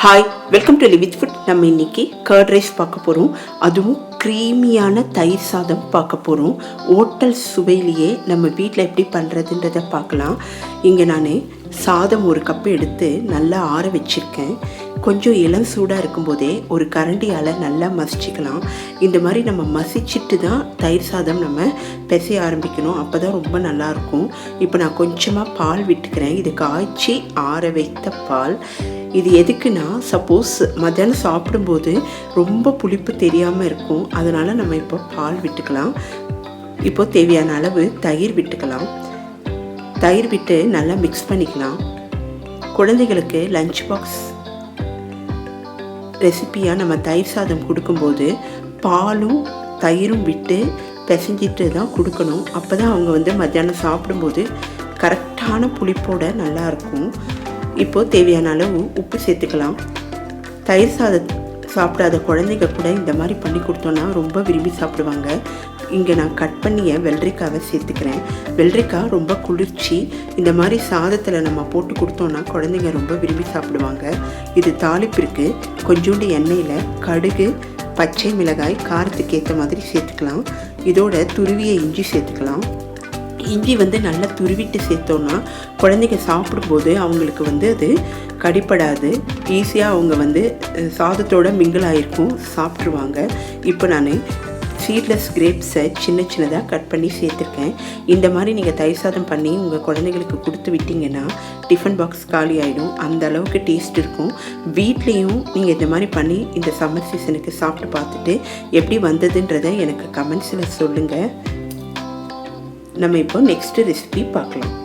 Hi, welcome to லிவித்ஃபுட். நம்ம இன்னைக்கு curd rice பார்க்க போகிறோம். அதுவும் க்ரீமியான தயிர் சாதம் பார்க்க போகிறோம். ஹோட்டல் சுவையிலேயே நம்ம வீட்டில் எப்படி பண்ணுறதுன்றதை பார்க்கலாம். இங்கே நான் சாதம் ஒரு கப்பு எடுத்து நல்லா ஆற வச்சுருக்கேன். கொஞ்சம் இளம் சூடாக இருக்கும்போதே ஒரு கரண்டியால் நல்லா மசிச்சுக்கலாம். இந்த மாதிரி நம்ம மசிச்சுட்டு தான் தயிர் சாதம் நம்ம பிசைய ஆரம்பிக்கணும். அப்போ தான் ரொம்ப நல்லாயிருக்கும். இப்போ நான் கொஞ்சமாக பால் விட்டுக்கிறேன். இது காய்ச்சி ஆற வைத்த பால். இது எதுக்குன்னா, சப்போஸ் மத்தியானம் சாப்பிடும்போது ரொம்ப புளிப்பு தெரியாமல் இருக்கும். அதனால் நம்ம இப்போ பால் விட்டுக்கலாம். இப்போது தேவையான அளவு தயிர் விட்டுக்கலாம். தயிர் விட்டு நல்லா மிக்ஸ் பண்ணிக்கலாம். குழந்தைகளுக்கு லஞ்ச் பாக்ஸ் ரெசிப்பியாக நம்ம தயிர் சாதம் கொடுக்கும்போது பாலும் தயிரும் விட்டு பிசைஞ்சிட்டு தான் கொடுக்கணும். அப்போ தான் அவங்க மத்தியானம் சாப்பிடும்போது கரெக்டான புளிப்போடு நல்லாயிருக்கும். இப்போது தேவையான அளவு உப்பு சேர்த்துக்கலாம். தயிர் சாதம் சாப்பிடாத குழந்தைங்க கூட இந்த மாதிரி பண்ணி கொடுத்தோன்னா ரொம்ப விரும்பி சாப்பிடுவாங்க. இங்கே நான் கட் பண்ணிய வெள்ளரிக்காவை சேர்த்துக்கிறேன். வெள்ளரிக்காய் ரொம்ப குளிர்ச்சி. இந்த மாதிரி சாதத்தில் நம்ம போட்டு கொடுத்தோன்னா குழந்தைங்க ரொம்ப விரும்பி சாப்பிடுவாங்க. இது தாளிப்பிற்கு கொஞ்சோண்டு எண்ணெயில் கடுகு, பச்சை மிளகாய் காரத்துக்கு ஏற்ற மாதிரி சேர்த்துக்கலாம். இதோட துருவிய இஞ்சி சேர்த்துக்கலாம். இஞ்சி நல்லா துருவிட்டு சேர்த்தோன்னா குழந்தைங்க சாப்பிடும்போது அவங்களுக்கு அது கடிப்படாது. ஈஸியாக அவங்க சாதத்தோட மிங்கிள் ஆகிருக்கும், சாப்பிட்ருவாங்க. இப்போ நான் சீட்லெஸ் கிரேப்ஸை சின்ன சின்னதாக கட் பண்ணி சேர்த்துருக்கேன். இந்த மாதிரி நீங்கள் தயிர் சாதம் பண்ணி உங்கள் குழந்தைங்களுக்கு கொடுத்து விட்டிங்கன்னா டிஃபன் பாக்ஸ் காலி ஆகிடும். அந்த அளவுக்கு டேஸ்ட் இருக்கும். வீட்லேயும் நீங்கள் இந்த மாதிரி பண்ணி இந்த சம்மர் சீசனுக்கு சாப்பிட்டு பார்த்துட்டு எப்படி வந்ததுன்றதை எனக்கு கமெண்ட்ஸில் சொல்லுங்கள். நம்ம இப்போ நெக்ஸ்ட் ரெசிபி பார்க்கலாம்.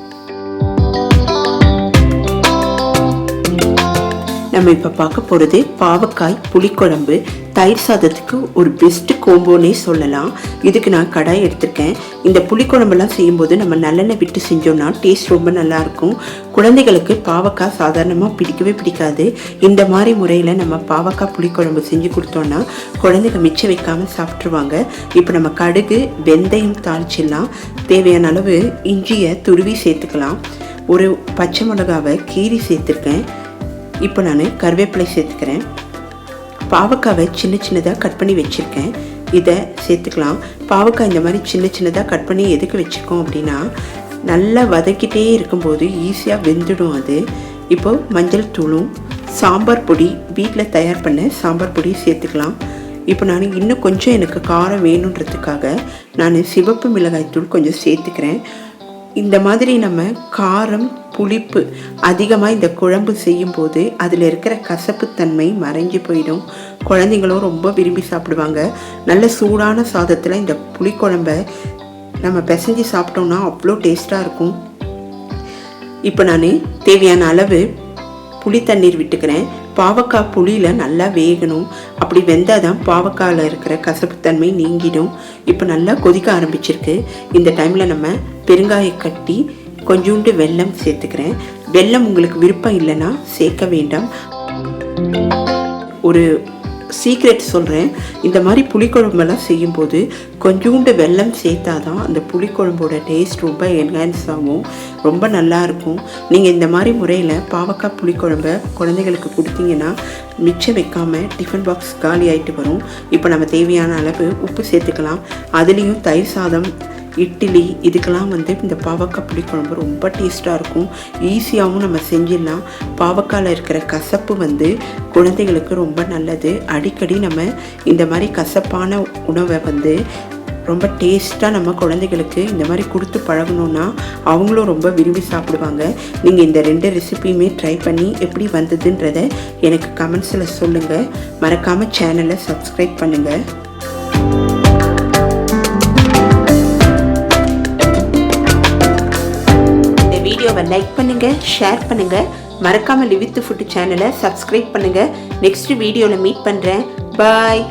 நம்ம இப்போ பார்க்க போகிறது பாவக்காய் புளிக்குழம்பு. தயிர் சாதத்துக்கு ஒரு பெஸ்ட்டு கோம்போனே சொல்லலாம். இதுக்கு நான் கடாய் எடுத்திருக்கேன். இந்த புளிக்குழம்பெல்லாம் செய்யும்போது நம்ம நல்லெண்ணெய் விட்டு செஞ்சோம்னா டேஸ்ட் ரொம்ப நல்லாயிருக்கும். குழந்தைகளுக்கு பாவக்காய் சாதாரணமாக பிடிக்கவே பிடிக்காது. இந்த மாதிரி முறையில் நம்ம பாவக்காய் புளிக்குழம்பு செஞ்சு கொடுத்தோன்னா குழந்தைங்க மிச்சம் வைக்காமல் சாப்பிட்ருவாங்க. இப்போ நம்ம கடுகு, வெந்தயம் தாளிச்சிடலாம். தேவையான அளவு இஞ்சியை துருவி சேர்த்துக்கலாம். ஒரு பச்சை மிளகாவை கீரி சேர்த்துருக்கேன். இப்போ நான் கருவேப்பிலை சேர்த்துக்கிறேன். பாவக்காவை சின்ன சின்னதாக கட் பண்ணி வச்சுருக்கேன். இதை சேர்த்துக்கலாம். பாவக்காய் இந்த மாதிரி சின்ன சின்னதாக கட் பண்ணி எதுக்கு வச்சுருக்கோம் அப்படின்னா, நல்லா வதக்கிட்டே இருக்கும்போது ஈஸியாக வெந்துடும் அது. இப்போது மஞ்சள் தூளும் சாம்பார் பொடி, வீட்டில் தயார் பண்ண சாம்பார் பொடி சேர்த்துக்கலாம். இப்போ நான் இன்னும் கொஞ்சம் எனக்கு காரம் வேணுன்றதுக்காக நான் சிவப்பு மிளகாய் தூள் கொஞ்சம் சேர்த்துக்கிறேன். இந்த மாதிரி நம்ம காரம், புளிப்பு அதிகமாக இந்த குழம்பு செய்யும்போது அதில் இருக்கிற கசப்புத்தன்மை மறைஞ்சு போயிடும். குழந்தைங்களும் ரொம்ப விரும்பி சாப்பிடுவாங்க. நல்ல சூடான சாதத்தில் இந்த புளிக்குழம்பை நம்ம பிசைஞ்சு சாப்பிட்டோம்னா அவ்வளோ டேஸ்ட்டாக இருக்கும். இப்போ நான் தேவையான அளவு புளி தண்ணீர் விட்டுக்கிறேன். பாவக்காய் புளியில் நல்லா வேகணும். அப்படி வெந்தால் தான் பாவக்காயில் இருக்கிற கசப்புத்தன்மை நீங்கிடும். இப்போ நல்லா கொதிக்க ஆரம்பிச்சிருக்கு. இந்த டைமில் நம்ம பெருங்காய கட்டி கொஞ்சோண்டு வெல்லம் சேர்த்துக்கிறேன். வெல்லம் உங்களுக்கு விருப்பம் இல்லைன்னா சேர்க்க வேண்டாம். ஒரு சீக்ரெட் சொல்கிறேன். இந்த மாதிரி புளிக்குழம்பெல்லாம் செய்யும்போது கொஞ்சோண்டு வெல்லம் சேர்த்தா தான் அந்த புளிக்குழம்போட டேஸ்ட் ரொம்ப என்ஹான்ஸ் ஆகும், ரொம்ப நல்லாயிருக்கும். நீங்கள் இந்த மாதிரி முறையில் பாவக்காய் புளிக்குழம்பை குழந்தைகளுக்கு கொடுத்தீங்கன்னா மிச்சம் வைக்காமல் டிஃபன் பாக்ஸ் காலி ஆகிட்டு வரும். இப்போ நம்ம தேவையான அளவு உப்பு சேர்த்துக்கலாம். அதுலேயும் தயிர் சாதம், இட்லி இதுக்கெல்லாம் இந்த பாவக்காய் புளிக்குழம்பு ரொம்ப டேஸ்ட்டாக இருக்கும். ஈஸியாகவும் நம்ம செஞ்சிடலாம். பாவக்காயில் இருக்கிற கசப்பு குழந்தைகளுக்கு ரொம்ப நல்லது. அடிக்கடி நம்ம இந்த மாதிரி கசப்பான உணவை ரொம்ப டேஸ்ட்டாக நம்ம குழந்தைகளுக்கு இந்த மாதிரி கொடுத்து பழகணுன்னா அவங்களும் ரொம்ப விரும்பி சாப்பிடுவாங்க. நீங்கள் இந்த 2 ரெசிபியுமே ட்ரை பண்ணி எப்படி வந்ததுன்றதை எனக்கு கமெண்ட்ஸில் சொல்லுங்கள். மறக்காமல் சேனலை சப்ஸ்கிரைப் பண்ணுங்கள். வீடியோவை லைக் பண்ணுங்கள், ஷேர் பண்ணுங்கள். மறக்காமல் லிவித் ஃபுட் சேனலை சப்ஸ்கிரைப் பண்ணுங்கள். நெக்ஸ்ட் வீடியோவில் மீட் பண்ணுறேன். பாய்.